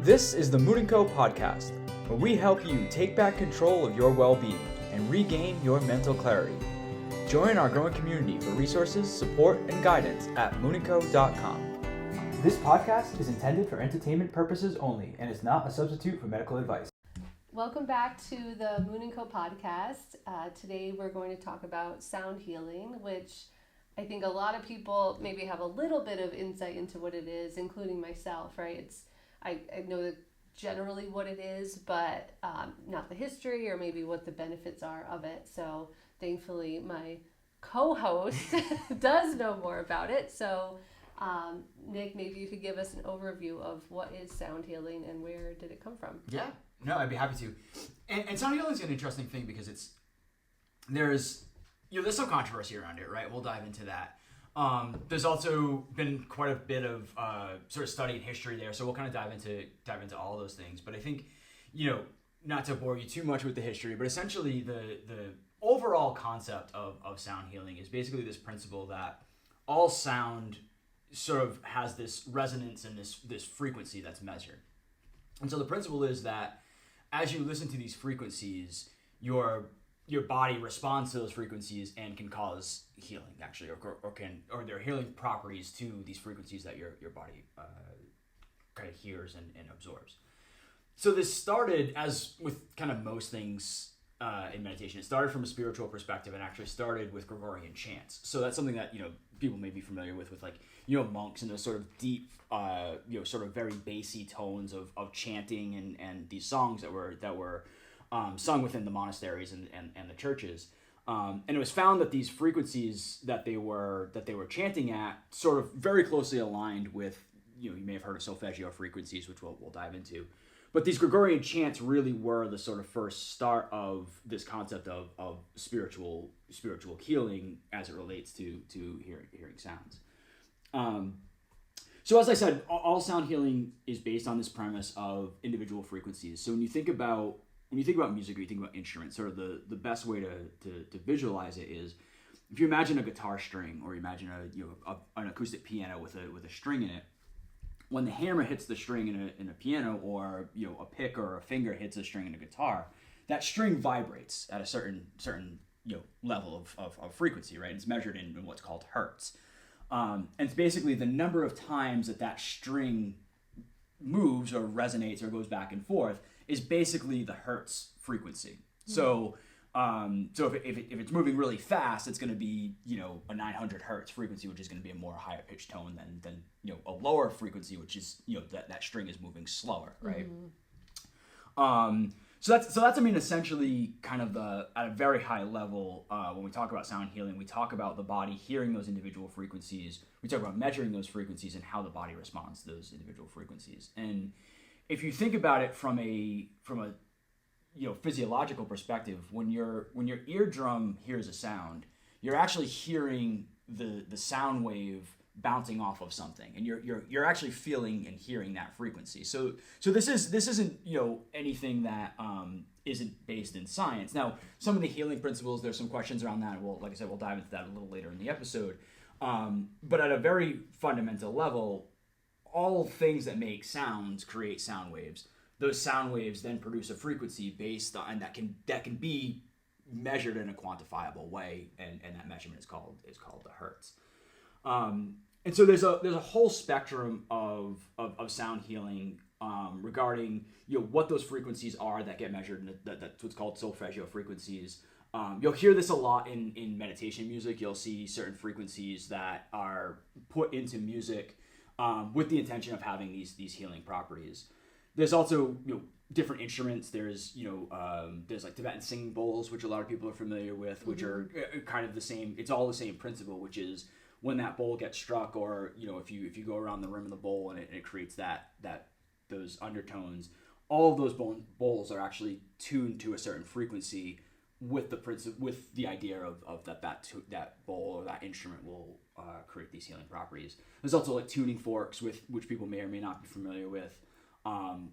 This is the moonnco podcast, where we help you take back control of your well-being and regain your mental clarity. Join our growing community for resources, support, and guidance at moonnco.com. This podcast is intended for entertainment purposes only and is not a substitute for medical advice. Welcome back to the moonnco podcast. Today we're going to talk about sound healing, which I think a lot of people maybe have a little bit of insight into what it is, including myself, right? I know that generally what it is, but not the history or maybe what the benefits are of it. So thankfully my co-host does know more about it. So Nick, maybe you could give us an overview of what is sound healing and where did it come from? Yeah, no, I'd be happy to. And sound healing is an interesting thing because there's some controversy around it, right? We'll dive into that. There's also been quite a bit of sort of study and history there, so we'll kind of dive into all those things. But I think, not to bore you too much with the history, but essentially the overall concept of sound healing is basically this principle that all sound sort of has this resonance and this frequency that's measured. And so the principle is that as you listen to these frequencies, your body responds to those frequencies and can cause healing, actually, or there are healing properties to these frequencies that your body kind of hears and absorbs. So this started, as with kind of most things in meditation, it started from a spiritual perspective and actually started with Gregorian chants. So that's something that people may be familiar with monks and those sort of deep, sort of very bassy tones of chanting and these songs that were sung within the monasteries and the churches. And it was found that these frequencies that they were chanting at sort of very closely aligned with, you may have heard of solfeggio frequencies, which we'll dive into. But these Gregorian chants really were the sort of first start of this concept of spiritual healing as it relates to hearing sounds. So as I said, all sound healing is based on this premise of individual frequencies. So when you think about music or you think about instruments, sort of the best way to visualize it is if you imagine a guitar string or you imagine an acoustic piano with a string in it. When the hammer hits the string in a piano, or a pick or a finger hits a string in a guitar, that string vibrates at a certain level of frequency, right? It's measured in what's called hertz, and it's basically the number of times that string moves or resonates or goes back and forth is basically the hertz frequency. So if it's moving really fast, it's going to be a 900 hertz frequency, which is going to be a more higher pitched tone than a lower frequency, which is that string is moving slower, right? Mm-hmm. So that's essentially kind of at a very high level when we talk about sound healing, we talk about the body hearing those individual frequencies. We talk about measuring those frequencies and how the body responds to those individual frequencies. And if you think about it from a physiological perspective, when your eardrum hears a sound, you're actually hearing the sound wave bouncing off of something, and you're actually feeling and hearing that frequency. So this isn't anything that isn't based in science. Now, some of the healing principles, there's some questions around that. Like I said, we'll dive into that a little later in the episode. But at a very fundamental level, all things that make sounds create sound waves. Those sound waves then produce a frequency based on that can be measured in a quantifiable way, and that measurement is called the hertz. And so there's a whole spectrum of sound healing regarding what those frequencies are that get measured, and that's what's called solfeggio frequencies. You'll hear this a lot in meditation music. You'll see certain frequencies that are put into music with the intention of having these healing properties. There's also different instruments. There's like Tibetan singing bowls, which a lot of people are familiar with, which are kind of the same. It's all the same principle, which is when that bowl gets struck, or if you go around the rim of the bowl and it creates those undertones. All of those bowls are actually tuned to a certain frequency with the idea of that bowl or that instrument will create these healing properties. There's also like tuning forks, which people may or may not be familiar with.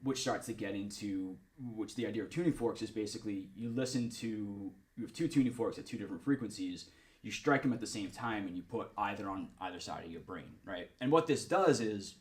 Which starts to get into which the idea of tuning forks is basically you have two tuning forks at two different frequencies, you strike them at the same time, and you put either on either side of your brain, right? And what this does is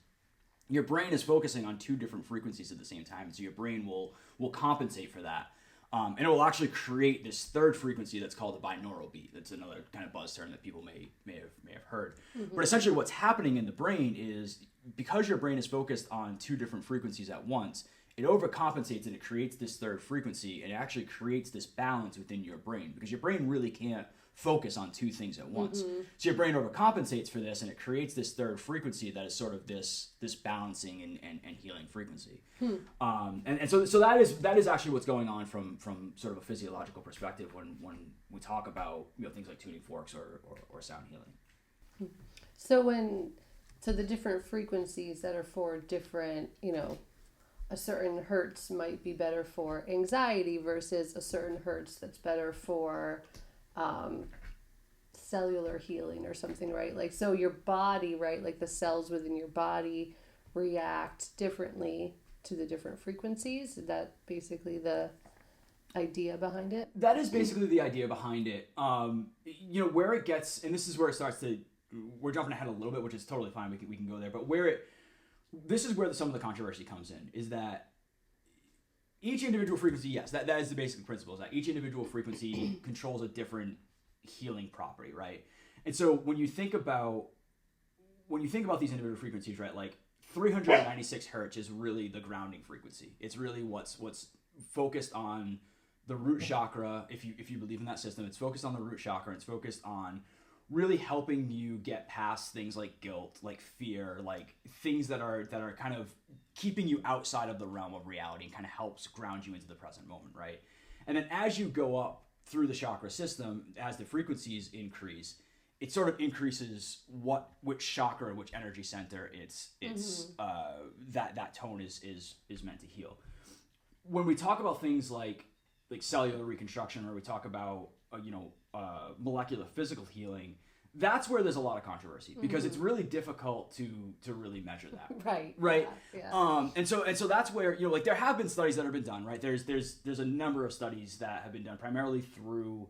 your brain is focusing on two different frequencies at the same time. So your brain will compensate for that. And it will actually create this third frequency that's called the binaural beat. That's another kind of buzz term that people may have heard. But essentially what's happening in the brain is, because your brain is focused on two different frequencies at once, it overcompensates and it creates this third frequency, and it actually creates this balance within your brain, because your brain really can't focus on two things at once. So your brain overcompensates for this, and it creates this third frequency that is sort of this balancing and healing frequency. And so that is actually what's going on from sort of a physiological perspective when we talk about, you know, things like tuning forks or sound healing. So the different frequencies that are for different, you know, a certain hertz might be better for anxiety versus a certain hertz that's better for cellular healing or something, right? Like, so your body, right, like the cells within your body react differently to the different frequencies. Is that basically the idea behind it? That is basically the idea behind it. You know, where it gets, and this is where it starts to, we're jumping ahead a little bit, which is totally fine. We can go there, but this is where some of the controversy comes in, is that each individual frequency, yes, that is the basic principle, is that each individual frequency controls a different healing property, right? And so when you think about these individual frequencies, right, like 396 hertz is really the grounding frequency. It's really what's focused on the root chakra. If you believe in that system, it's focused on the root chakra. It's focused on really helping you get past things like guilt, like fear, like things that are kind of keeping you outside of the realm of reality, and kind of helps ground you into the present moment, right? And then as you go up through the chakra system, as the frequencies increase, it sort of increases which chakra, which energy center that tone is meant to heal. When we talk about things like cellular reconstruction, or we talk about molecular physical healing, that's where there's a lot of controversy, because it's really difficult to really measure that. Right. Yeah. And so that's where, you know, like, there have been studies that have been done, right? There's a number of studies that have been done primarily through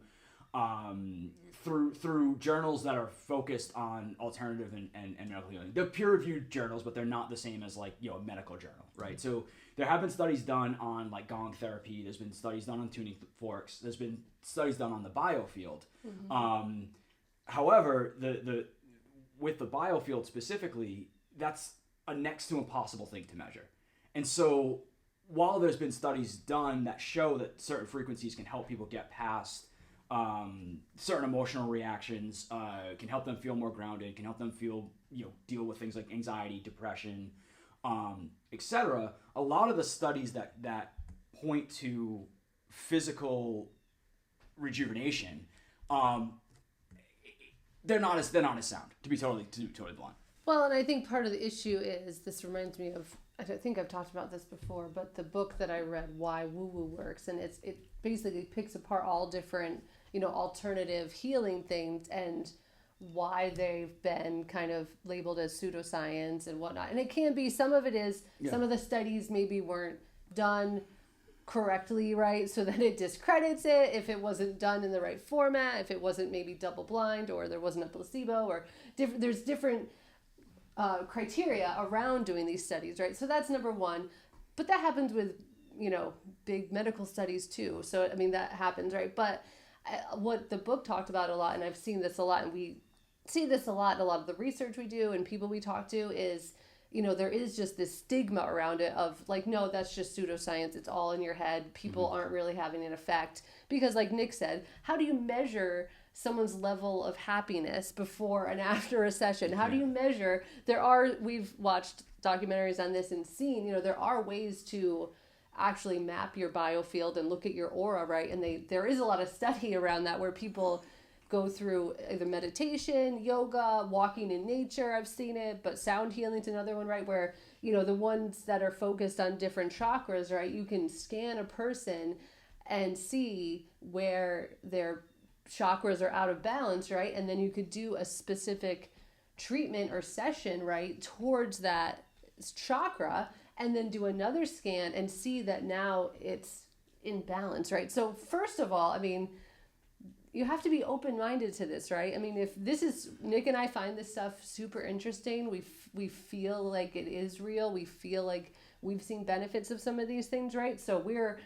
journals that are focused on alternative and medical healing. They're peer-reviewed journals, but they're not the same as, like, you know, a medical journal, right? So there have been studies done on, like, gong therapy. There's been studies done on tuning forks. There's been studies done on the biofield. However, with the biofield specifically, that's a next to impossible thing to measure. And so while there's been studies done that show that certain frequencies can help people get past certain emotional reactions, can help them feel more grounded, can help them feel, you know, deal with things like anxiety, depression, etc. A lot of the studies that point to physical rejuvenation, they're not as sound, to be totally blunt. Well, and I think part of the issue is, this reminds me of, I think I've talked about this before, but the book that I read, Why Woo Woo Works, and it basically picks apart all different, you know, alternative healing things and why they've been kind of labeled as pseudoscience and whatnot. And it can be, some of it is, some of the studies maybe weren't done correctly, right? So that it discredits it if it wasn't done in the right format, if it wasn't maybe double blind, or there wasn't a placebo, or there's different criteria around doing these studies, right? So that's number one. But that happens with, you know, big medical studies too. So, I mean, that happens, right? But what the book talked about a lot, and I've seen this a lot, and we see this a lot in a lot of the research we do and people we talk to, is, you know, there is just this stigma around it of, like, no, that's just pseudoscience. It's all in your head. People aren't really having an effect. Because, like Nick said, how do you measure someone's level of happiness before and after a session? How do you measure? We've watched documentaries on this and seen, you know, there are ways to actually map your biofield and look at your aura, right? And there is a lot of study around that, where people go through either meditation, yoga, walking in nature. I've seen it, but sound healing's another one, right? Where, you know, the ones that are focused on different chakras, right? You can scan a person and see where their chakras are out of balance, right? And then you could do a specific treatment or session, right, towards that chakra, and then do another scan and see that now it's in balance, right? So first of all, I mean, you have to be open-minded to this, right? I mean, if this is, Nick and I find this stuff super interesting. We feel like it is real. We feel like we've seen benefits of some of these things, right? So we're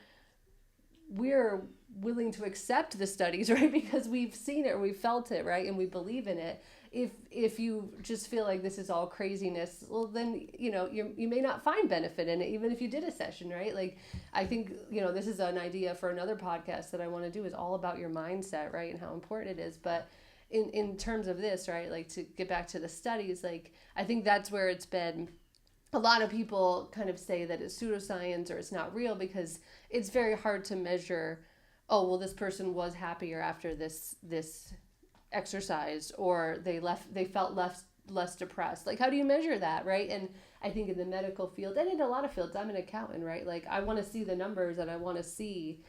willing to accept the studies, right? Because we've seen it or we've felt it, right? And we believe in it. If you just feel like this is all craziness, well, then, you may not find benefit in it, even if you did a session, right? Like, I think, this is an idea for another podcast that I want to do, is all about your mindset, right? And how important it is. But in terms of this, right? Like, to get back to the studies, like, I think that's where it's been, a lot of people kind of say that it's pseudoscience or it's not real, because it's very hard to measure, oh, well, this person was happier after this exercise, or they felt less depressed. Like, how do you measure that, right? And I think in the medical field, and in a lot of fields, I'm an accountant, right? Like, I want to see the numbers and I want to see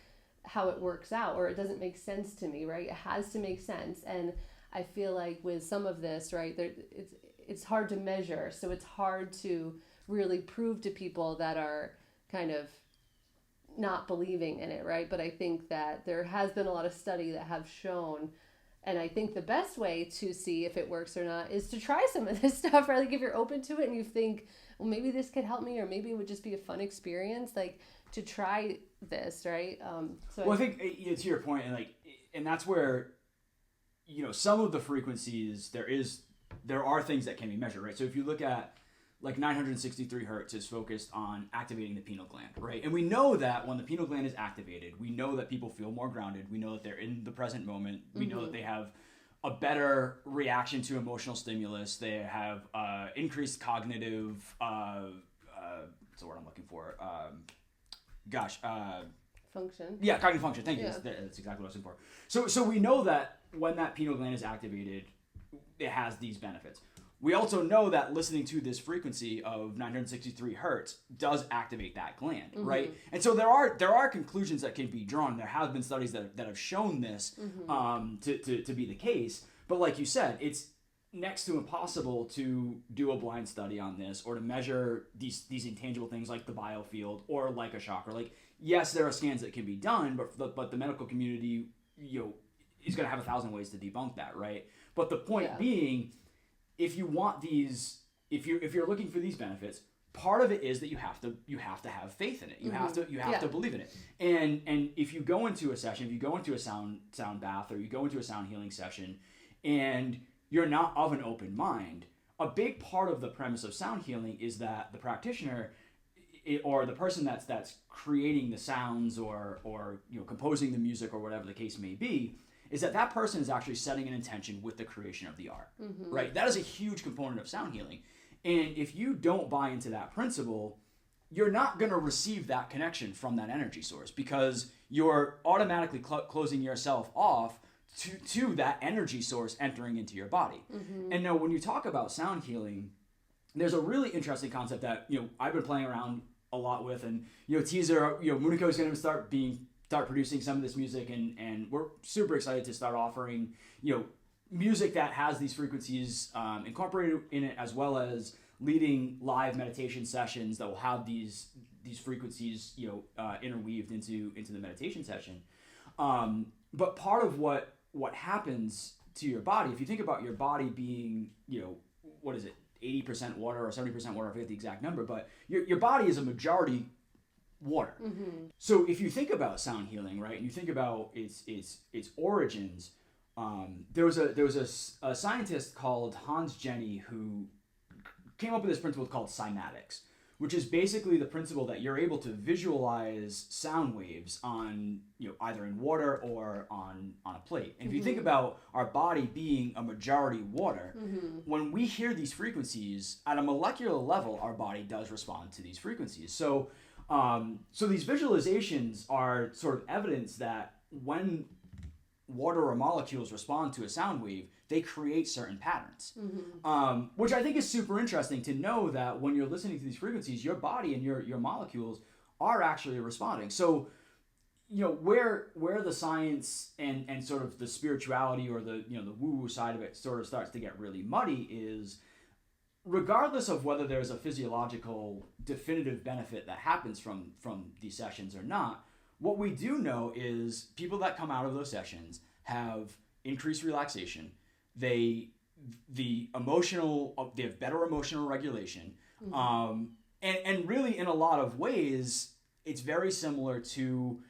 how it works out, or it doesn't make sense to me, right? It has to make sense. And I feel like with some of this, right, it's hard to measure, so it's hard to really prove to people that are kind of not believing in it, right? But I think that there has been a lot of study that have shown. And I think the best way to see if it works or not is to try some of this stuff, right? Like, if you're open to it and you think, well, maybe this could help me, or maybe it would just be a fun experience, like, to try this, right? I think to your point, and that's where, some of the frequencies, there are things that can be measured, right? So if you look at, like, 963 hertz is focused on activating the pineal gland, right? And we know that when the pineal gland is activated, we know that people feel more grounded. We know that they're in the present moment. We know that they have a better reaction to emotional stimulus. They have increased cognitive, what's the word I'm looking for? Function. Yeah, cognitive function. Thank you. Yeah. That's exactly what I was looking for. So we know that when that pineal gland is activated, it has these benefits. We also know that listening to this frequency of 963 hertz does activate that gland, right? And so there are conclusions that can be drawn. There have been studies that have shown this to be the case. But like you said, it's next to impossible to do a blind study on this, or to measure these intangible things like the biofield or like a chakra. Like, yes, there are scans that can be done, but the medical community, is going to have 1,000 ways to debunk that, right? But the point being, if you want these, if you're looking for these benefits, part of it is that you have to have faith in it. You have to believe in it. And if you go into a session, if you go into a sound bath, or you go into a sound healing session, and you're not of an open mind, a big part of the premise of sound healing is that the practitioner, or the person that's creating the sounds, or composing the music, or whatever the case may be, is that person is actually setting an intention with the creation of the art, right? That is a huge component of sound healing. And if you don't buy into that principle, you're not going to receive that connection from that energy source, because you're automatically closing yourself off to that energy source entering into your body. And now when you talk about sound healing, there's a really interesting concept that, I've been playing around a lot with, and, teaser, moonnco is going to start producing some of this music, and we're super excited to start offering, music that has these frequencies incorporated in it, as well as leading live meditation sessions that will have these frequencies, interweaved into the meditation session. But part of what happens to your body, if you think about your body being, 80% water or 70% water, I forget the exact number, but your body is a majority water. So if you think about sound healing, right, and you think about its origins, there was a scientist called Hans Jenny who came up with this principle called cymatics, which is basically the principle that you're able to visualize sound waves on, either in water or on a plate. And if you think about our body being a majority water, when we hear these frequencies at a molecular level, our body does respond to these frequencies. So these visualizations are sort of evidence that when water or molecules respond to a sound wave, they create certain patterns, which I think is super interesting to know that when you're listening to these frequencies, your body and your molecules are actually responding. So, where the science and sort of the spirituality, or the the woo-woo side of it sort of starts to get really muddy is, regardless of whether there's a physiological definitive benefit that happens from these sessions or not, what we do know is people that come out of those sessions have increased relaxation. They have better emotional regulation. And really, in a lot of ways, it's very similar to,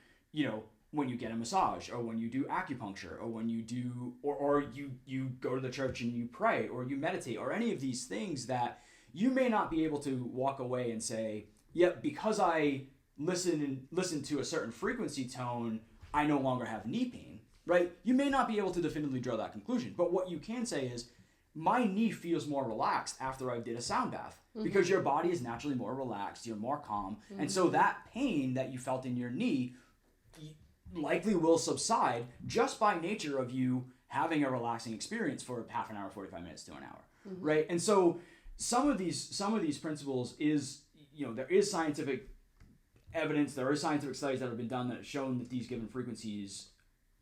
when you get a massage, or when you do acupuncture, or when you do, or you go to the church and you pray, or you meditate, or any of these things that you may not be able to walk away and say, yep, because I listen to a certain frequency tone, I no longer have knee pain, right? You may not be able to definitively draw that conclusion, but what you can say is, my knee feels more relaxed after I did a sound bath, because your body is naturally more relaxed, you're more calm, and so that pain that you felt in your knee likely will subside just by nature of you having a relaxing experience for half an hour, 45 minutes to an hour, right? And so some of these principles is, there is scientific evidence, there are scientific studies that have been done that have shown that these given frequencies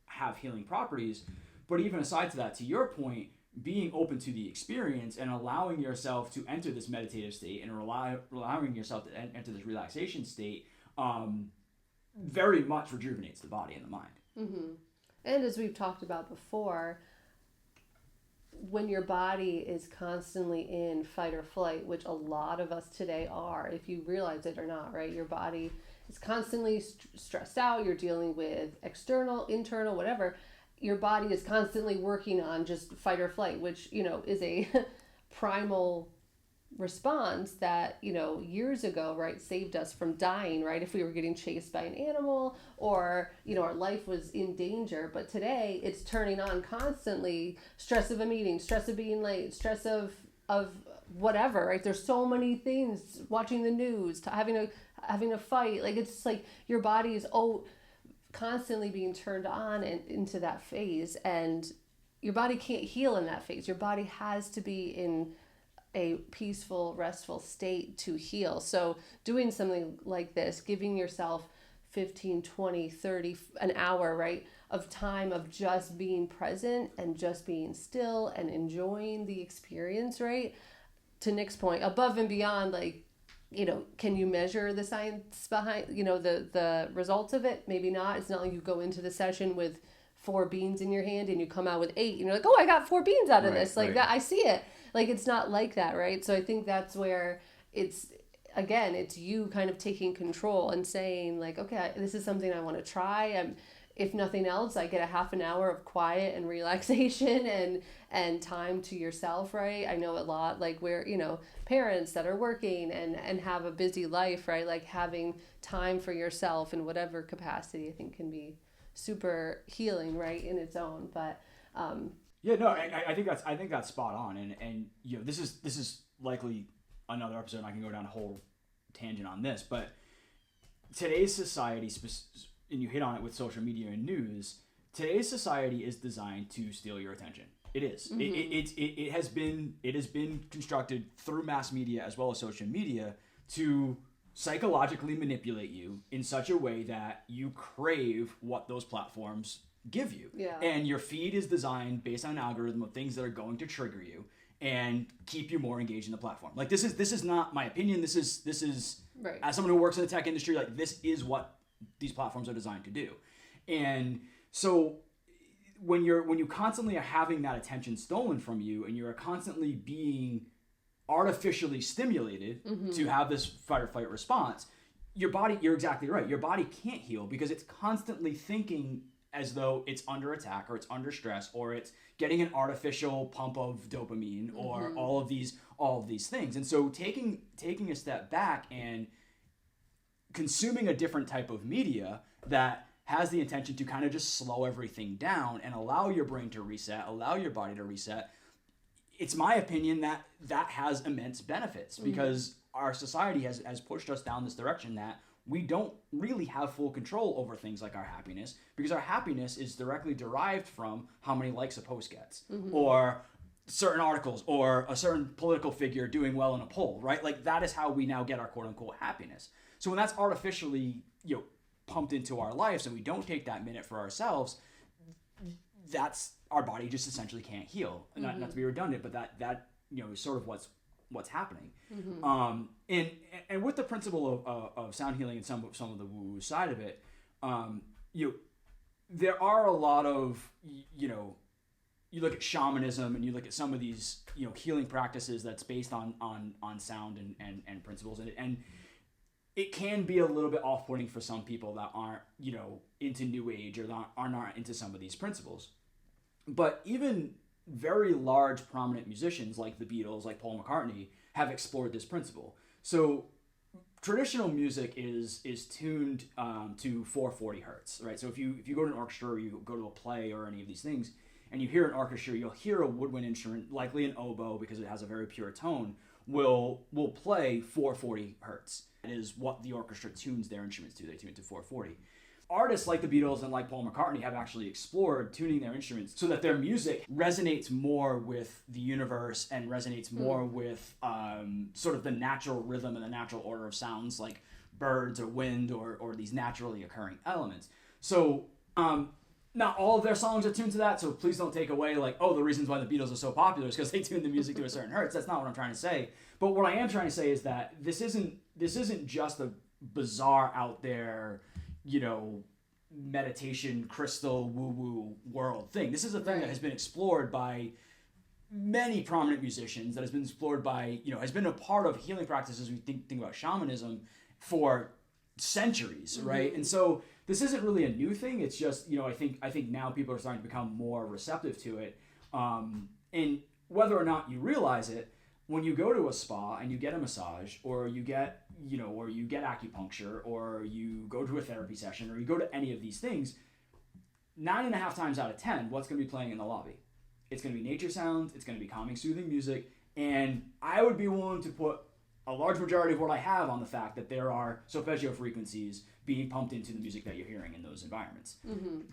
have healing properties. But even aside to that, to your point, being open to the experience and allowing yourself to enter this meditative state and allowing yourself to enter this relaxation state very much rejuvenates the body and the mind. And as we've talked about before, when your body is constantly in fight or flight, which a lot of us today are, if you realize it or not, right? Your body is constantly stressed out. You're dealing with external, internal, whatever. Your body is constantly working on just fight or flight, which, is a primal response that, years ago, right, saved us from dying, right? If we were getting chased by an animal or, our life was in danger. But today it's turning on constantly, stress of a meeting, stress of being late, stress of whatever, right? There's so many things, watching the news, having a fight. Like, it's just like your body is constantly being turned on and into that phase, and your body can't heal in that phase. Your body has to be in a peaceful, restful state to heal. So doing something like this, giving yourself 15, 20, 30, an hour, right, of time of just being present and just being still and enjoying the experience, right? To Nick's point, above and beyond, like, can you measure the science behind, the results of it? Maybe not. It's not like you go into the session with 4 beans in your hand and you come out with 8 and you're like, oh, I got 4 beans out of this. Like that, I see it. Like, it's not like that, right? So I think that's where it's you kind of taking control and saying, like, okay, this is something I want to try. If nothing else, I get a half an hour of quiet and relaxation and time to yourself, right? I know a lot, like, where, parents that are working and have a busy life, right? Like, having time for yourself in whatever capacity, I think, can be super healing, right, in its own. But I think that's spot on, and this is likely another episode, and I can go down a whole tangent on this, but today's society, and you hit on it with social media and news, today's society is designed to steal your attention. It is. It has been constructed through mass media as well as social media to psychologically manipulate you in such a way that you crave what those platforms give you. Yeah. And your feed is designed based on an algorithm of things that are going to trigger you and keep you more engaged in the platform. Like, this is not my opinion. This is right. As someone who works in the tech industry, like, this is what these platforms are designed to do. And so when you constantly are having that attention stolen from you and you're constantly being artificially stimulated to have this fight or flight response, your body, you're exactly right, your body can't heal because it's constantly thinking as though it's under attack or it's under stress or it's getting an artificial pump of dopamine or all of these things. And so taking a step back and consuming a different type of media that has the intention to kind of just slow everything down and allow your brain to reset, allow your body to reset, it's my opinion that has immense benefits because our society has pushed us down this direction that we don't really have full control over things like our happiness, because our happiness is directly derived from how many likes a post gets or certain articles or a certain political figure doing well in a poll, right? Like, that is how we now get our quote unquote happiness. So when that's artificially, pumped into our lives and we don't take that minute for ourselves, that's, our body just essentially can't heal. Not to be redundant, but that is sort of what's happening. And with the principle of sound healing and some of the woo-woo side of it, there are a lot of, you know, you look at shamanism and you look at some of these, you know, healing practices that's based on sound and principles, and it can be a little bit off-putting for some people that aren't, you know, into New Age or that are not into some of these principles. But even very large prominent musicians like the Beatles, like Paul McCartney, have explored this principle. So traditional music is tuned to 440 hertz, right? So if you go to an orchestra or you go to a play or any of these things, and you hear an orchestra, you'll hear a woodwind instrument, likely an oboe because it has a very pure tone, will play 440 hertz. That is what the orchestra tunes their instruments to. They tune it to 440. Artists like the Beatles and like Paul McCartney have actually explored tuning their instruments so that their music resonates more with the universe and resonates more with sort of the natural rhythm and the natural order of sounds like birds or wind or these naturally occurring elements. So not all of their songs are tuned to that, so please don't take away like, oh, the reasons why the Beatles are so popular is because they tune the music to a certain hertz. That's not what I'm trying to say. But what I am trying to say is that this isn't just a bizarre out there, you know, meditation, crystal, woo-woo world thing. This is a thing that has been explored by many prominent musicians, that has been explored by, you know, has been a part of healing practices. We think about shamanism for centuries, right? And so this isn't really a new thing. It's just, you know, I think now people are starting to become more receptive to it. And whether or not you realize it, when you go to a spa and you get a massage, or you get, you know, or you get acupuncture, or you go to a therapy session, or you go to any of these things, 9.5 times out of 10, what's going to be playing in the lobby? It's going to be nature sounds. It's going to be calming, soothing music. And I would be willing to put a large majority of what I have on the fact that there are solfeggio frequencies being pumped into the music that you're hearing in those environments.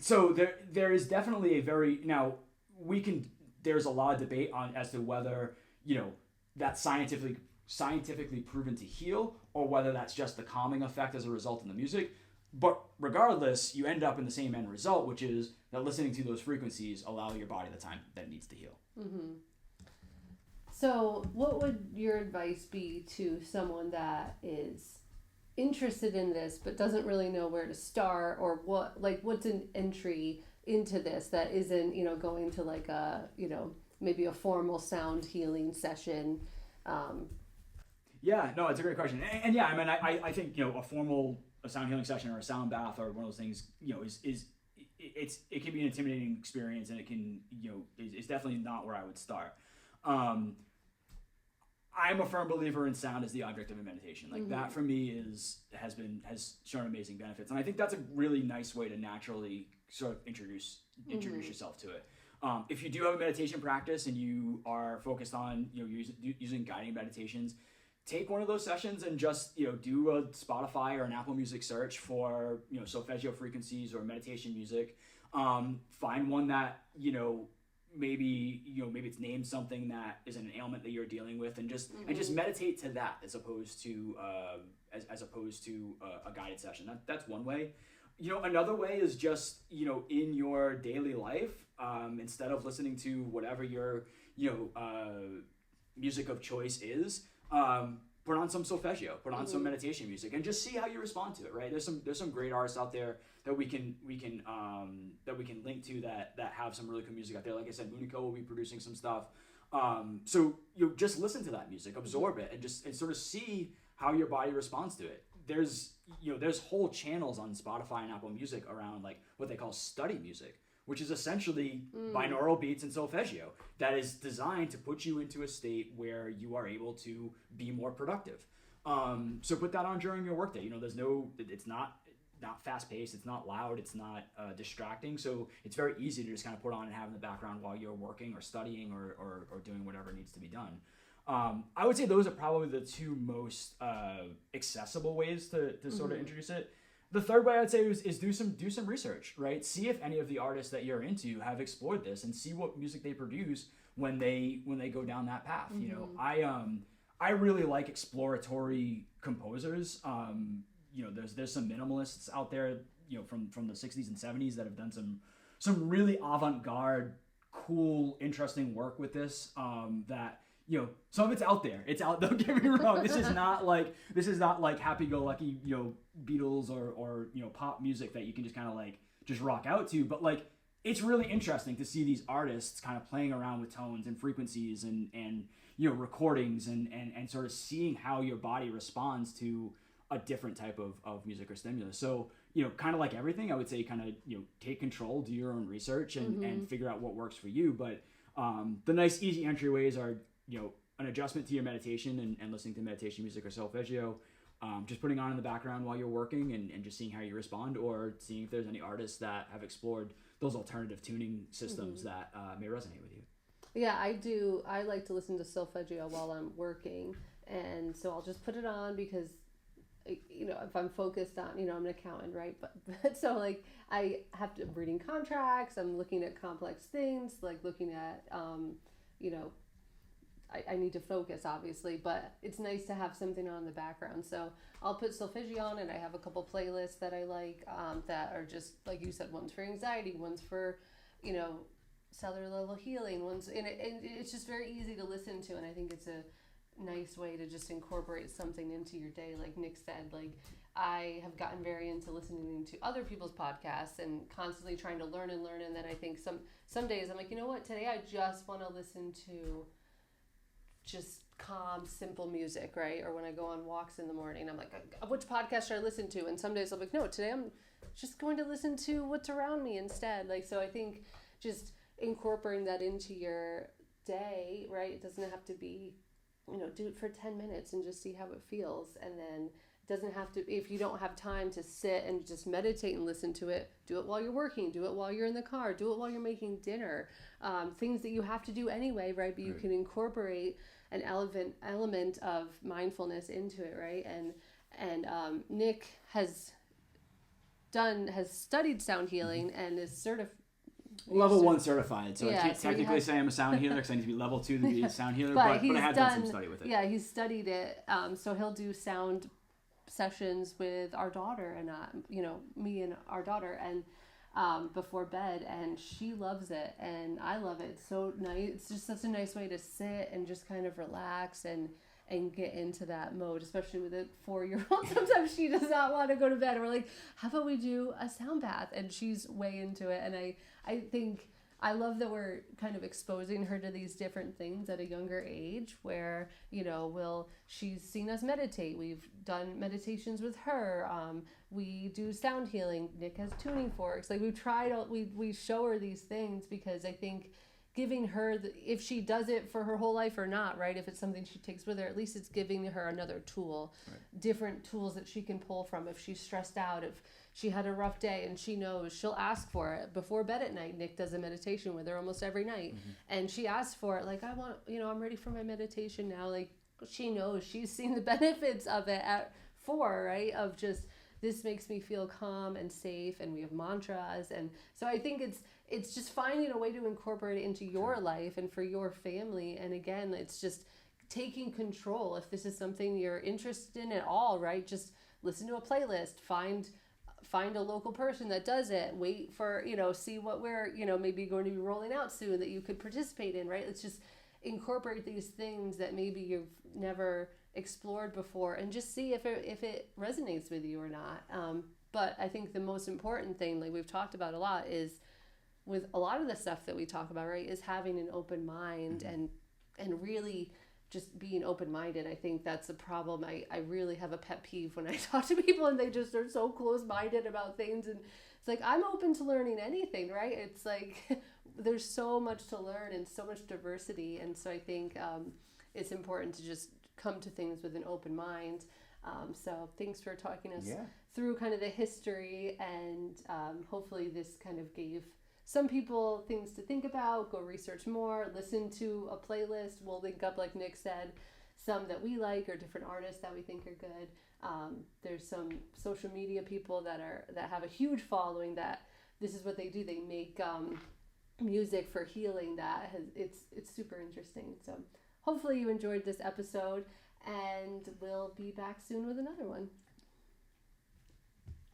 So there is definitely a very, now there's a lot of debate on as to whether, you know, that's scientifically proven to heal, or whether that's just the calming effect as a result in the music. But regardless, you end up in the same end result, which is that listening to those frequencies allow your body the time that it needs to heal. So what would your advice be to someone that is interested in this but doesn't really know where to start, or what's an entry into this that isn't, you know, going to like a, you know, maybe a formal sound healing session? Yeah, no, it's a great question. And yeah, I mean, I think, you know, a sound healing session or a sound bath or one of those things, you know, it can be an intimidating experience, and it can, you know, it's definitely not where I would start. I'm a firm believer in sound as the object of a meditation. Like that for me has shown amazing benefits, and I think that's a really nice way to naturally sort of introduce yourself to it. If you do have a meditation practice and you are focused on, you know, using guiding meditations, take one of those sessions and just, you know, do a Spotify or an Apple Music search for, you know, solfeggio frequencies or meditation music. Find one that, you know, maybe it's named something that is an ailment that you're dealing with, and just meditate to that as opposed to a guided session. That's one way. You know, another way is just, you know, in your daily life, instead of listening to whatever your, you know, music of choice is, put on some solfeggio, put on some meditation music, and just see how you respond to it. Right? There's some great artists out there that we can link to that have some really cool music out there. Like I said, moonnco will be producing some stuff. So you just listen to that music, absorb it, and sort of see how your body responds to it. There's whole channels on Spotify and Apple Music around like what they call study music, which is essentially binaural beats and solfeggio that is designed to put you into a state where you are able to be more productive. So put that on during your workday. You know, it's not fast paced, it's not loud, it's not distracting. So it's very easy to just kind of put on and have in the background while you're working or studying or doing whatever needs to be done. I would say those are probably the two most accessible ways to sort of introduce it. The third way I'd say is do some research, right? See if any of the artists that you're into have explored this, and see what music they produce when they go down that path. You know, I really like exploratory composers. You know, there's some minimalists out there, you know, from the 60s and 70s that have done some really avant-garde, cool, interesting work with this. That, you know, some of it's out there. It's out. Don't get me wrong. This is not like happy-go-lucky, you know, Beatles or you know, pop music that you can just kind of like, just rock out to. But like, it's really interesting to see these artists kind of playing around with tones and frequencies and you know, recordings and sort of seeing how your body responds to a different type of music or stimulus. So, you know, kind of like everything, I would say kind of, you know, take control, do your own research and figure out what works for you. But the nice easy entryways are, you know, an adjustment to your meditation and listening to meditation music or solfeggio, just putting on in the background while you're working and just seeing how you respond, or seeing if there's any artists that have explored those alternative tuning systems that may resonate with you. Yeah, I do. I like to listen to solfeggio while I'm working, and so I'll just put it on because, you know, if I'm focused on, you know, I'm an accountant, right? But so like I'm reading contracts, I'm looking at complex things, like looking at, you know, I need to focus obviously, but it's nice to have something on in the background. So I'll put solfeggio on, and I have a couple playlists that I like, that are just, like you said, one's for anxiety, one's for, you know, cellular level healing, one's, and it's just very easy to listen to. And I think it's a nice way to just incorporate something into your day. Like Nick said, like I have gotten very into listening to other people's podcasts and constantly trying to learn. And then I think some days I'm like, you know what, today I just want to listen to just calm, simple music, right? Or when I go on walks in the morning, I'm like, which podcast should I listen to? And some days I'm like, no, today I'm just going to listen to what's around me instead. Like, so I think just incorporating that into your day, right? It doesn't have to be, you know, do it for 10 minutes and just see how it feels. And then it doesn't have to, if you don't have time to sit and just meditate and listen to it, do it while you're working, do it while you're in the car, do it while you're making dinner, things that you have to do anyway, right? But you can incorporate an element of mindfulness into it, right? And Nick has studied sound healing and is certified. Level 1 certified, so yeah, I can't so technically say I'm a sound healer because I need to be level 2 to be a sound healer, but I have done some study with it. Yeah, he's studied it, so he'll do sound sessions with our daughter and you know, me and our daughter, and before bed, and she loves it and I love it. It's so nice. It's just such a nice way to sit and just kind of relax and get into that mode, especially with a 4-year-old. Sometimes she does not want to go to bed, and we're like, how about we do a sound bath? And she's way into it. And I think I love that we're kind of exposing her to these different things at a younger age, where, you know, she's seen us meditate. We've done meditations with her. We do sound healing. Nick has tuning forks. Like we show her these things because I think giving her, if she does it for her whole life or not, right? If it's something she takes with her, at least it's giving her another tool, right? Different tools that she can pull from if she's stressed out, if she had a rough day, and she knows she'll ask for it before bed at night. Nick does a meditation with her almost every night, and she asks for it. Like, I want, you know, I'm ready for my meditation now. Like, she knows, she's seen the benefits of it at 4, right? Of just, this makes me feel calm and safe, and we have mantras. And so I think it's just finding a way to incorporate it into your life and for your family. And again, it's just taking control. If this is something you're interested in at all, right? Just listen to a playlist, find a local person that does it, wait for, you know, see what we're, you know, maybe going to be rolling out soon that you could participate in, right? Let's just incorporate these things that maybe you've never explored before and just see if it resonates with you or not. But I think the most important thing, like we've talked about a lot, is with a lot of the stuff that we talk about, right, is having an open mind and really just being open-minded. I think that's a problem. I really have a pet peeve when I talk to people and they just are so close-minded about things. And it's like, I'm open to learning anything, right? It's like there's so much to learn and so much diversity. And so I think it's important to just come to things with an open mind. So thanks for talking us through kind of the history, and hopefully this kind of gave some people things to think about. Go research more, listen to a playlist. We'll link up, like Nick said, some that we like or different artists that we think are good. There's some social media people that have a huge following that this is what they do. They make music for healing it's super interesting. So hopefully you enjoyed this episode, and we'll be back soon with another one.